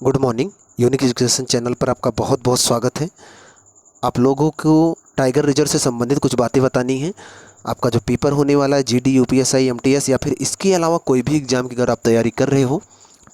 Good morning. Unique education channel पर आपका बहुत बहुत स्वागत है। आप लोगों को टाइगर रिजर्व से संबंधित कुछ बातें बतानी है। आपका जो पेपर होने वाला है जीडी, यूपीएसआई, एमटीएस या फिर इसके अलावा कोई भी एग्ज़ाम की अगर आप तैयारी कर रहे हो,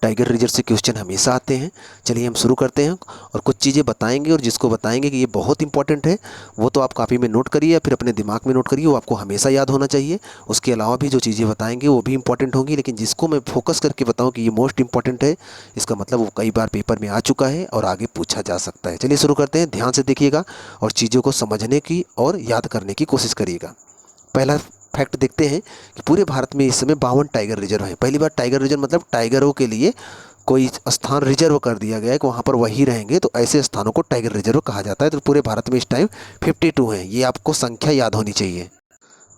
टाइगर रिजर्व से क्वेश्चन हमेशा आते हैं। चलिए हम शुरू करते हैं और कुछ चीज़ें बताएंगे, और जिसको बताएंगे कि ये बहुत इंपॉर्टेंट है वो तो आप कॉपी में नोट करिए या फिर अपने दिमाग में नोट करिए, वो आपको हमेशा याद होना चाहिए। उसके अलावा भी जो चीज़ें बताएंगे वो भी इंपॉर्टेंट होंगी, लेकिन जिसको मैं फोकस करके बताऊं कि ये मोस्ट इंपॉर्टेंट है, इसका मतलब वो कई बार पेपर में आ चुका है और आगे पूछा जा सकता है। चलिए शुरू करते हैं। ध्यान से देखिएगा और चीज़ों को समझने की और याद करने की कोशिश करिएगा। पहला फैक्ट देखते हैं कि पूरे भारत में इस समय 52 टाइगर रिजर्व हैं। पहली बार टाइगर रिजर्व मतलब टाइगरों के लिए कोई स्थान रिजर्व कर दिया गया है कि वहाँ पर वही रहेंगे, तो ऐसे स्थानों को टाइगर रिजर्व कहा जाता है। तो पूरे भारत में इस टाइम 52 हैं। ये आपको संख्या याद होनी चाहिए।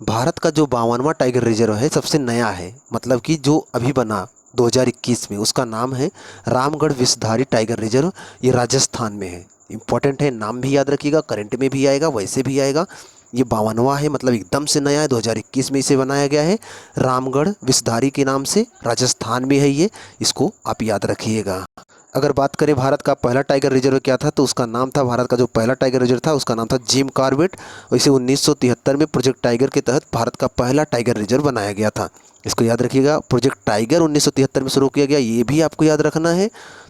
भारत का जो 52वां टाइगर रिजर्व है सबसे नया है, मतलब कि जो अभी बना 2021 में, उसका नाम है रामगढ़ विषधारी टाइगर रिजर्व। ये राजस्थान में है। इंपॉर्टेंट है, नाम भी याद रखिएगा, करंट में भी आएगा, वैसे भी आएगा। ये 52वां है, मतलब एकदम से नया है, 2021 में इसे बनाया गया है रामगढ़ विषधारी के नाम से। राजस्थान में है ये, इसको आप याद रखिएगा। अगर बात करें भारत का पहला टाइगर रिजर्व क्या था, तो उसका नाम था, भारत का जो पहला टाइगर रिजर्व था उसका नाम था जिम कॉर्बेट। और इसे 1973 में प्रोजेक्ट टाइगर के तहत भारत का पहला टाइगर रिजर्व बनाया गया था। इसको याद रखिएगा। प्रोजेक्ट टाइगर 1973 में शुरू किया गया, ये भी आपको याद रखना है।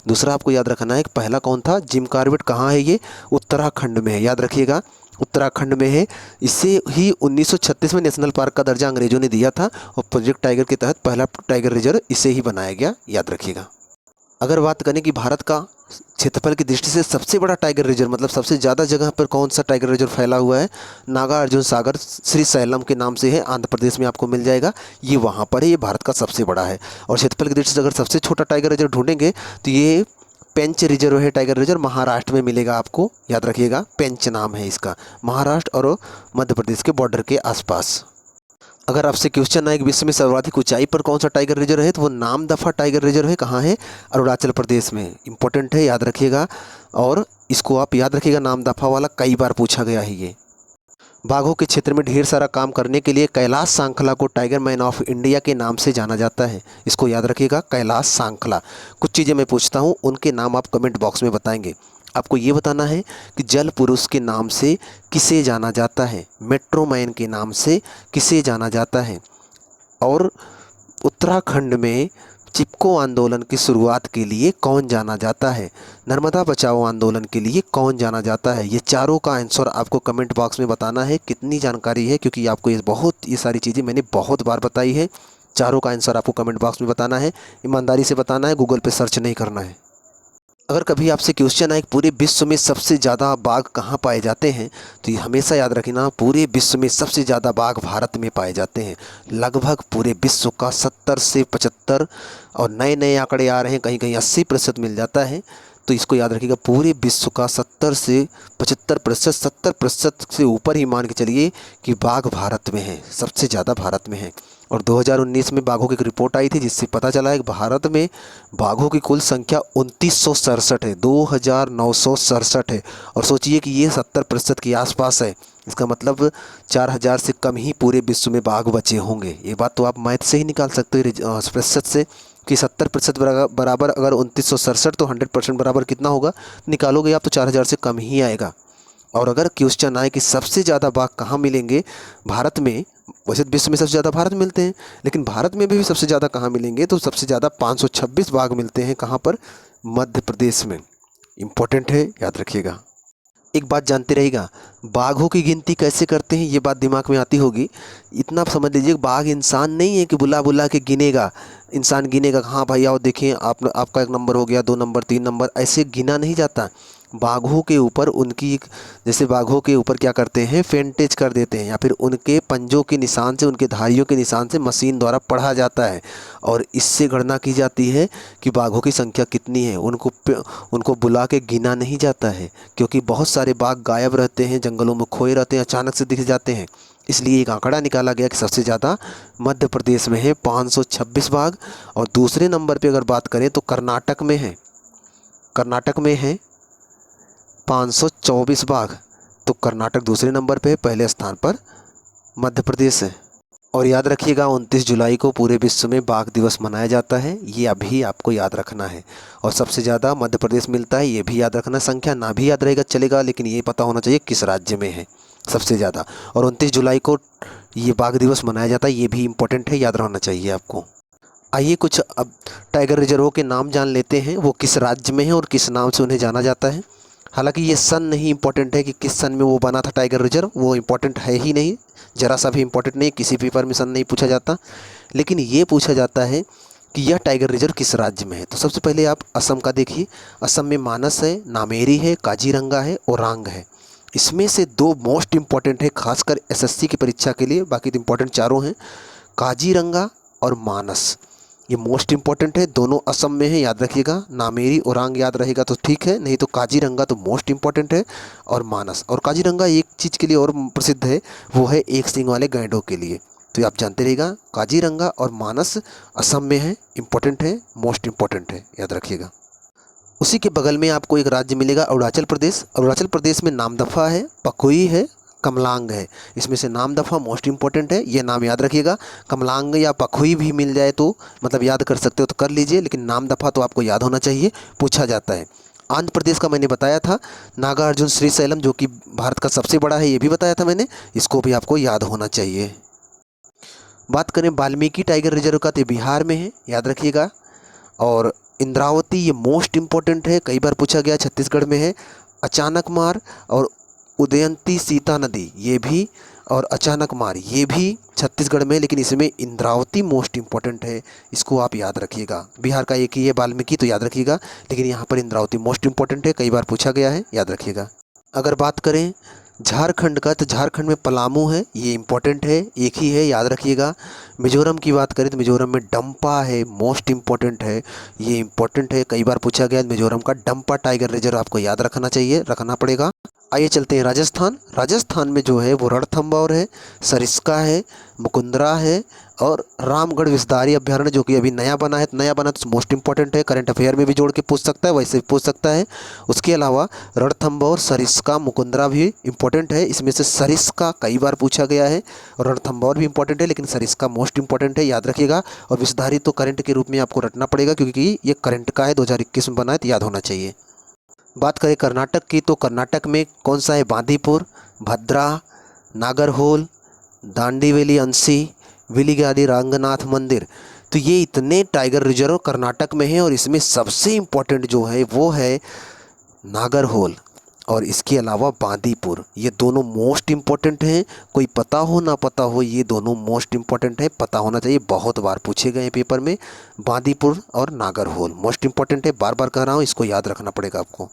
दूसरा आपको याद रखना है कि पहला कौन था। जिम कॉर्बेट कहाँ है, ये उत्तराखंड में है, याद रखिएगा, उत्तराखंड में है। इसे ही 1936 में नेशनल पार्क का दर्जा अंग्रेजों ने दिया था, और प्रोजेक्ट टाइगर के तहत पहला टाइगर रिजर्व इसे ही बनाया गया, याद रखिएगा। अगर बात करें कि भारत का क्षेत्रफल की दृष्टि से सबसे बड़ा टाइगर रिजर्व, मतलब सबसे ज़्यादा जगह पर कौन सा टाइगर रिजर्व फैला हुआ है, नागार्जुन सागर श्री सैलम के नाम से है, आंध्र प्रदेश में आपको मिल जाएगा। ये वहाँ पर है, ये भारत का सबसे बड़ा है। और क्षेत्रफल की दृष्टि से अगर सबसे छोटा टाइगर रिजर्व ढूंढेंगे तो ये पेंच रिजर्व है, टाइगर रिजर्व महाराष्ट्र में मिलेगा आपको, याद रखिएगा, पेंच नाम है इसका, महाराष्ट्र और मध्य प्रदेश के बॉर्डर के आसपास। अगर आपसे क्वेश्चन आए कि विश्व में सर्वाधिक ऊंचाई पर कौन सा टाइगर रिजर्व है, तो वो नामदफा टाइगर रिजर्व है। कहाँ है, अरुणाचल प्रदेश में। इंपॉर्टेंट है, याद रखिएगा, और इसको आप याद रखिएगा, नामदफा वाला कई बार पूछा गया है ये। बाघों के क्षेत्र में ढेर सारा काम करने के लिए कैलाश सांखला को टाइगर मैन ऑफ इंडिया के नाम से जाना जाता है। इसको याद रखिएगा, कैलाश सांखला। कुछ चीज़ें मैं पूछता हूँ, उनके नाम आप कमेंट बॉक्स में बताएंगे। आपको ये बताना है कि जल पुरुष के नाम से किसे जाना जाता है, मेट्रो मैन के नाम से किसे जाना जाता है, और उत्तराखंड में चिपको आंदोलन की शुरुआत के लिए कौन जाना जाता है, नर्मदा बचाओ आंदोलन के लिए कौन जाना जाता है। ये चारों का आंसर आपको कमेंट बॉक्स में बताना है। कितनी जानकारी है, क्योंकि आपको ये सारी चीज़ें मैंने बहुत बार बताई है। चारों का आंसर आपको कमेंट बॉक्स में बताना है, ईमानदारी से बताना है, गूगल पे सर्च नहीं करना है। अगर कभी आपसे क्वेश्चन आए कि पूरे विश्व में सबसे ज़्यादा बाघ कहाँ पाए जाते हैं, तो ये हमेशा याद रखना, पूरे विश्व में सबसे ज़्यादा बाघ भारत में पाए जाते हैं। लगभग पूरे विश्व का 70 से 75, और नए नए आंकड़े आ रहे हैं, कहीं कहीं 80% मिल जाता है। तो इसको याद रखिएगा, पूरे विश्व का 70 से 75%, 70% से ऊपर ही मान के चलिए कि बाघ भारत में है, सबसे ज़्यादा भारत में है। और 2019 में बाघों की एक रिपोर्ट आई थी, जिससे पता चला है कि भारत में बाघों की कुल संख्या 2967 है, 2967 है। और सोचिए कि ये 70% के आसपास है, इसका मतलब 4000 से कम ही पूरे विश्व में बाघ बचे होंगे। ये बात तो आप मैथ से ही निकाल सकते हो, प्रतिशत से, कि 70% बराबर अगर 2967, तो 100% बराबर कितना होगा, निकालोगे आप तो 4000 से कम ही आएगा। और अगर क्वेश्चन आए कि सबसे ज़्यादा बाघ कहाँ मिलेंगे भारत में, वैसे विश्व में सबसे ज़्यादा भारत में मिलते हैं, लेकिन भारत में भी सबसे ज़्यादा कहाँ मिलेंगे, तो सबसे ज़्यादा 526 बाघ मिलते हैं। कहाँ पर, मध्य प्रदेश में। इम्पोर्टेंट है, याद रखिएगा। एक बात जानते रहिएगा, बाघों की गिनती कैसे करते हैं, ये बात दिमाग में आती होगी। इतना आप समझ लीजिए, बाघ इंसान नहीं है कि बुला बुला के गिनेगा, इंसान गिनेगा, हाँ भाई आओ देखिए, आपका 1 नंबर हो गया, 2 नंबर, 3 नंबर, ऐसे गिना नहीं जाता। बाघों के ऊपर उनकी, जैसे बाघों के ऊपर क्या करते हैं, फेंटेज कर देते हैं, या फिर उनके पंजों के निशान से, उनके धारियों के निशान से मशीन द्वारा पढ़ा जाता है, और इससे गणना की जाती है कि बाघों की संख्या कितनी है। उनको बुला के गिना नहीं जाता है, क्योंकि बहुत सारे बाघ गायब रहते हैं, जंगलों में खोए रहते हैं, अचानक से दिख जाते हैं। इसलिए एक आंकड़ा निकाला गया कि सबसे ज़्यादा मध्य प्रदेश में है, 526 बाघ। और दूसरे नंबर पे अगर बात करें तो कर्नाटक में है, कर्नाटक में है 524 बाघ। तो कर्नाटक दूसरे नंबर पे है, पहले स्थान पर मध्य प्रदेश है। और याद रखिएगा 29 जुलाई को पूरे विश्व में बाघ दिवस मनाया जाता है, ये अभी आपको याद रखना है। और सबसे ज़्यादा मध्य प्रदेश मिलता है, ये भी याद रखना। संख्या ना भी याद रहेगा चलेगा, लेकिन ये पता होना चाहिए किस राज्य में है सबसे ज़्यादा। और 29 जुलाई को ये बाघ दिवस मनाया जाता है, ये भी इम्पोर्टेंट है, याद रहना चाहिए आपको। आइए कुछ अब टाइगर रिजर्वों के नाम जान लेते हैं, वो किस राज्य में है और किस नाम से उन्हें जाना जाता है। हालांकि ये सन नहीं इम्पोर्टेंट है कि किस सन में वो बना था टाइगर रिजर्व, वो इम्पोर्टेंट है ही नहीं, ज़रा सा भी इम्पोर्टेंट नहीं, किसी पेपर में सन नहीं पूछा जाता। लेकिन ये पूछा जाता है कि यह टाइगर रिजर्व किस राज्य में है। तो सबसे पहले आप असम का देखिए। असम में मानस है, नामेरी है, काजीरंगा है, ओरांग है। इसमें से दो मोस्ट इम्पॉर्टेंट है, खासकर एसएससी की परीक्षा के लिए, बाकी तो इम्पोर्टेंट चारों हैं। काजीरंगा और मानस ये मोस्ट इम्पॉर्टेंट है, दोनों असम में है, याद रखिएगा। नामेरी ओरांग याद रहेगा तो ठीक है, नहीं तो काजीरंगा तो मोस्ट इम्पॉर्टेंट है, और मानस। और काजीरंगा एक चीज़ के लिए और प्रसिद्ध है, वो है एक सींग वाले गैंडों के लिए। तो ये आप जानते रहिएगा, काजीरंगा और मानस असम में है, इम्पोर्टेंट है, मोस्ट इम्पॉर्टेंट है, याद रखिएगा। उसी के बगल में आपको एक राज्य मिलेगा अरुणाचल प्रदेश। अरुणाचल प्रदेश में नामदफा है, पखुई है, कमलांग है। इसमें से नामदफा मोस्ट इम्पॉर्टेंट है, ये नाम याद रखिएगा। कमलांग या पखुई भी मिल जाए तो मतलब याद कर सकते हो तो कर लीजिए, लेकिन नामदफा तो आपको याद होना चाहिए, पूछा जाता है। आंध्र प्रदेश का मैंने बताया था, नागार्जुन श्रीशैलम जो कि भारत का सबसे बड़ा है, ये भी बताया था मैंने, इसको भी आपको याद होना चाहिए। बात करें वाल्मीकि टाइगर रिजर्व का, तो बिहार में है, याद रखिएगा। और इंद्रावती ये मोस्ट इम्पॉर्टेंट है, कई बार पूछा गया, छत्तीसगढ़ में है। अचानकमार और उदयंती सीता नदी ये भी, और अचानकमार ये भी छत्तीसगढ़ में, लेकिन इसमें इंद्रावती मोस्ट इम्पॉर्टेंट है, इसको आप याद रखिएगा। बिहार का एक ही है वाल्मीकि, तो याद रखिएगा, लेकिन यहाँ पर इंद्रावती मोस्ट इम्पॉर्टेंट है, कई बार पूछा गया है, याद रखिएगा। अगर बात करें झारखंड का, तो झारखंड में पलामू है, ये इम्पोर्टेंट है, एक ही है, याद रखिएगा। मिजोरम की बात करें तो मिजोरम में डंपा है, मोस्ट इम्पोर्टेंट है, ये इम्पोर्टेंट है, कई बार पूछा गया। मिजोरम का डंपा टाइगर रिजर्व आपको याद रखना चाहिए, रखना पड़ेगा। आइए चलते हैं राजस्थान। राजस्थान में जो है वो रणथंभौर है, सरिस्का है, मुकुंदरा है, और रामगढ़ विस्तारी अभ्यारण्य जो कि अभी नया बना है, नया बना तो मोस्ट इंपॉर्टेंट है, करंट अफेयर में भी जोड़ के पूछ सकता है, वैसे भी पूछ सकता है। उसके अलावा रणथंभौर, सरिस्का, मुकुंदरा भी इंपॉर्टेंट है। इसमें से सरिस्का कई बार पूछा गया है, और रणथंभौर भी इंपॉर्टेंट है, लेकिन सरिस्का मोस्ट इंपॉर्टेंट है, याद रखिएगा। और विस्तारी तो करंट के रूप में आपको रटना पड़ेगा, क्योंकि ये करंट का है, 2021 में बना है, तो याद होना चाहिए। बात करें कर्नाटक की, तो कर्नाटक में कौन सा है? बांदीपुर, भद्रा, नागरहोल, दांडीवेली अंशी, विलिगादी रंगनाथ मंदिर। तो ये इतने टाइगर रिजर्व कर्नाटक में है, और इसमें सबसे इम्पोर्टेंट जो है वो है नागरहोल, और इसके अलावा बांदीपुर। ये दोनों मोस्ट इम्पोर्टेंट हैं, कोई पता हो ना पता हो, ये दोनों मोस्ट इम्पोर्टेंट है, पता होना चाहिए, बहुत बार पूछे गए पेपर में। बांदीपुर और नागरहोल मोस्ट इम्पोर्टेंट है, बार बार कह रहा हूँ, इसको याद रखना पड़ेगा आपको।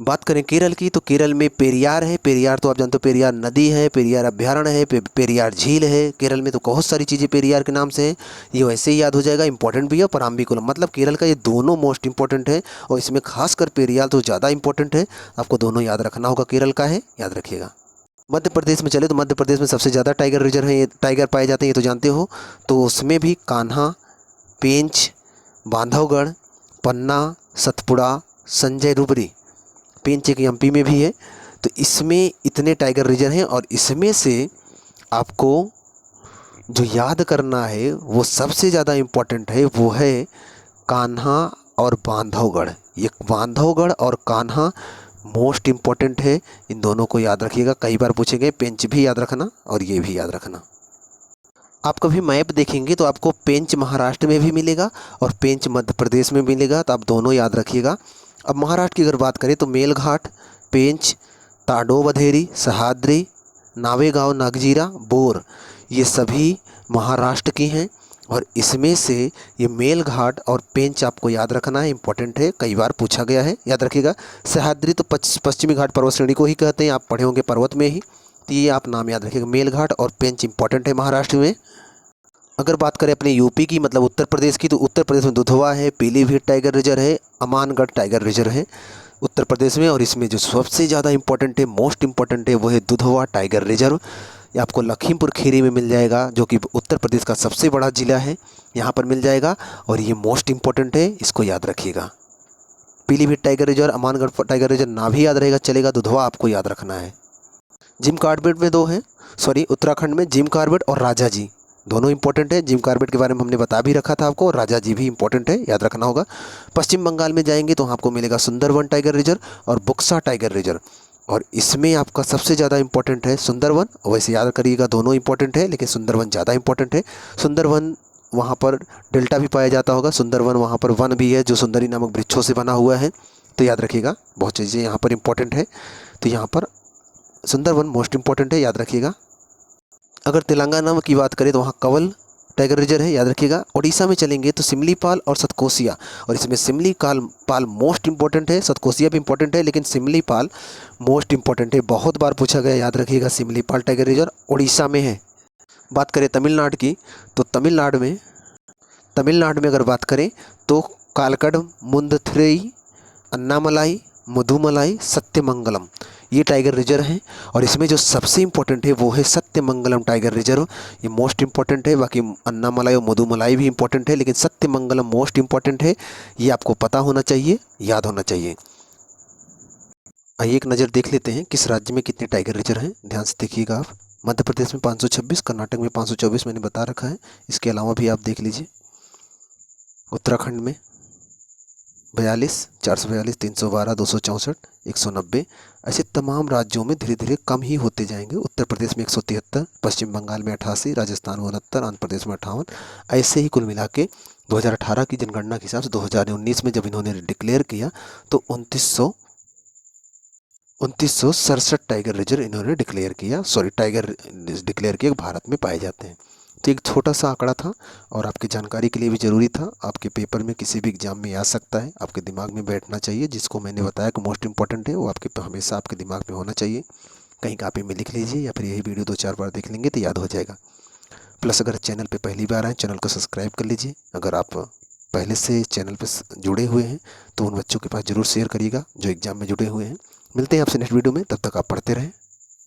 बात करें केरल की, तो केरल में पेरियार है। पेरियार तो आप जानते हो, पेरियार नदी है, पेरियार अभ्यारण्य है, पेरियार झील है। केरल में तो बहुत सारी चीज़ें पेरियार के नाम से हैं, ये वैसे ही याद हो जाएगा, इंपॉर्टेंट भी है। पराम्बिकुलम, मतलब केरल का ये दोनों मोस्ट इंपॉर्टेंट है, और इसमें खासकर पेरियार तो ज़्यादा इंपॉर्टेंट है, आपको दोनों याद रखना होगा, केरल का है, याद रखिएगा। मध्य प्रदेश में चले तो मध्य प्रदेश में सबसे ज़्यादा टाइगर रिजर्व है, ये टाइगर पाए जाते हैं, ये तो जानते हो। तो उसमें भी कान्हा, पेंच, बांधवगढ़, पन्ना, सतपुड़ा, संजय रुबरी। पेंच एक एमपी में भी है। तो इसमें इतने टाइगर रिजर्व हैं, और इसमें से आपको जो याद करना है वो सबसे ज़्यादा इम्पोर्टेंट है, वो है कान्हा और बांधवगढ़। ये बांधवगढ़ और कान्हा मोस्ट इम्पोर्टेंट है, इन दोनों को याद रखिएगा, कई बार पूछेंगे। पेंच भी याद रखना, और ये भी याद रखना। आप कभी मैप देखेंगे तो आपको पेंच महाराष्ट्र में भी मिलेगा, और पेंच मध्य प्रदेश में मिलेगा, तो आप दोनों याद रखिएगा। अब महाराष्ट्र की अगर बात करें तो मेलघाट, पेंच, ताडोबधेरी, सहाद्री, नावेगांव, नागजीरा, बोर, ये सभी महाराष्ट्र की हैं। और इसमें से ये मेलघाट और पेंच आपको याद रखना है, इंपॉर्टेंट है, कई बार पूछा गया है, याद रखिएगा। सहाद्री तो पश्चिमी घाट पर्वत श्रेणी को ही कहते हैं, आप पढ़े होंगे पर्वत में ही, तो ये आप नाम याद रखिएगा। मेलघाट और पेंच इंपॉर्टेंट है महाराष्ट्र में। अगर बात करें अपने यूपी की, मतलब उत्तर प्रदेश की, तो उत्तर प्रदेश में दुधवा है, पीलीभीत टाइगर रिजर्व है, अमानगढ़ टाइगर रिजर्व है उत्तर प्रदेश में। और इसमें जो सबसे ज़्यादा इंपॉर्टेंट है, मोस्ट इंपॉर्टेंट है, वो है दुधवा टाइगर रिजर्व। ये आपको लखीमपुर खीरी में मिल जाएगा, जो कि उत्तर प्रदेश का सबसे बड़ा ज़िला है, यहाँ पर मिल जाएगा, और ये मोस्ट इंपॉर्टेंट है, इसको याद रखिएगा। Pilibhit tiger reserve, Amangarh tiger reserve ना भी याद रहेगा चलेगा, दुधवा आपको याद रखना है। जिम कॉर्बेट में दो हैं, सॉरी उत्तराखंड में जिम कॉर्बेट और राजा जी दोनों इंपॉर्टेंट है। जिम कॉर्बेट के बारे में हमने बता भी रखा था आपको, और राजा जी भी इंपॉर्टेंट है, याद रखना होगा। पश्चिम बंगाल में जाएंगे तो आपको मिलेगा सुंदरवन टाइगर रिजर्व और बुक्सा टाइगर रिजर्व, और इसमें आपका सबसे ज़्यादा इंपॉर्टेंट है सुंदरवन। वैसे याद करिएगा दोनों इंपॉर्टेंट है, लेकिन सुंदरवन ज़्यादा इंपॉर्टेंट है। सुंदरवन वहाँ पर डेल्टा भी पाया जाता होगा, सुंदरवन वहाँ पर वन भी है जो सुंदरी नामक वृक्षों से बना हुआ है, तो याद रखिएगा बहुत चीज़ें यहाँ पर इंपॉर्टेंट है। तो यहाँ पर सुंदरवन मोस्ट इंपॉर्टेंट है, याद रखिएगा। अगर तेलंगाना की बात करें तो वहाँ कवल टाइगर रिजर्व है, याद रखिएगा। उड़ीसा में चलेंगे तो सिमलीपाल और सतकोसिया, और इसमें सिमलीपाल मोस्ट इंपॉर्टेंट है, सतकोसिया भी इंपॉर्टेंट है, लेकिन सिमलीपाल मोस्ट इंपॉर्टेंट है, बहुत बार पूछा गया, याद रखिएगा। सिमलीपाल टाइगर रिजर्व उड़ीसा में है। बात करें तमिलनाडु की तो तमिलनाडु में अगर बात करें तो कालकड, मुंदथुरई, अन्नामलाई, मुदुमलाई, सत्यमंगलम, ये टाइगर रिजर्व हैं। और इसमें जो सबसे इम्पोर्टेंट है वो है सत्यमंगलम टाइगर रिजर्व, ये मोस्ट इम्पॉर्टेंट है। बाकी अन्नामलाई और मुदुमलाई भी इम्पोर्टेंट है, लेकिन सत्यमंगलम मोस्ट इम्पॉर्टेंट है, ये आपको पता होना चाहिए, याद होना चाहिए। आइए एक नज़र देख लेते हैं किस राज्य में कितने टाइगर रिजर्व हैं, ध्यान से देखिएगा आप। मध्य प्रदेश में 526, कर्नाटक में 524 मैंने बता रखा है, इसके अलावा भी आप देख लीजिए। उत्तराखंड में 42, 442, 312, 264, 190, ऐसे तमाम राज्यों में धीरे धीरे कम ही होते जाएंगे। उत्तर प्रदेश में 173, पश्चिम बंगाल में 88, राजस्थान में 69, आंध्र प्रदेश में 58, ऐसे ही कुल मिला के 2018 की जनगणना के हिसाब से 2019 में जब इन्होंने डिक्लेयर किया तो 2967 टाइगर रिजर्व इन्होंने डिक्लेयर किया, टाइगर डिक्लेयर किया भारत में पाए जाते हैं। तो एक छोटा सा आंकड़ा था और आपकी जानकारी के लिए भी ज़रूरी था, आपके पेपर में किसी भी एग्जाम में आ सकता है, आपके दिमाग में बैठना चाहिए। जिसको मैंने बताया कि मोस्ट इंपॉर्टेंट है वो आपके हमेशा आपके दिमाग में होना चाहिए। कहीं कॉपी में लिख लीजिए या फिर यही वीडियो 2-4 बार देख लेंगे तो याद हो जाएगा। प्लस अगर चैनल पर पहली बार आए चैनल को सब्सक्राइब कर लीजिए। अगर आप पहले से चैनल पर जुड़े हुए हैं तो उन बच्चों के पास ज़रूर शेयर करिएगा जो एग्ज़ाम में जुड़े हुए हैं। मिलते हैं आपसे नेक्स्ट वीडियो में, तब तक आप पढ़ते रहें।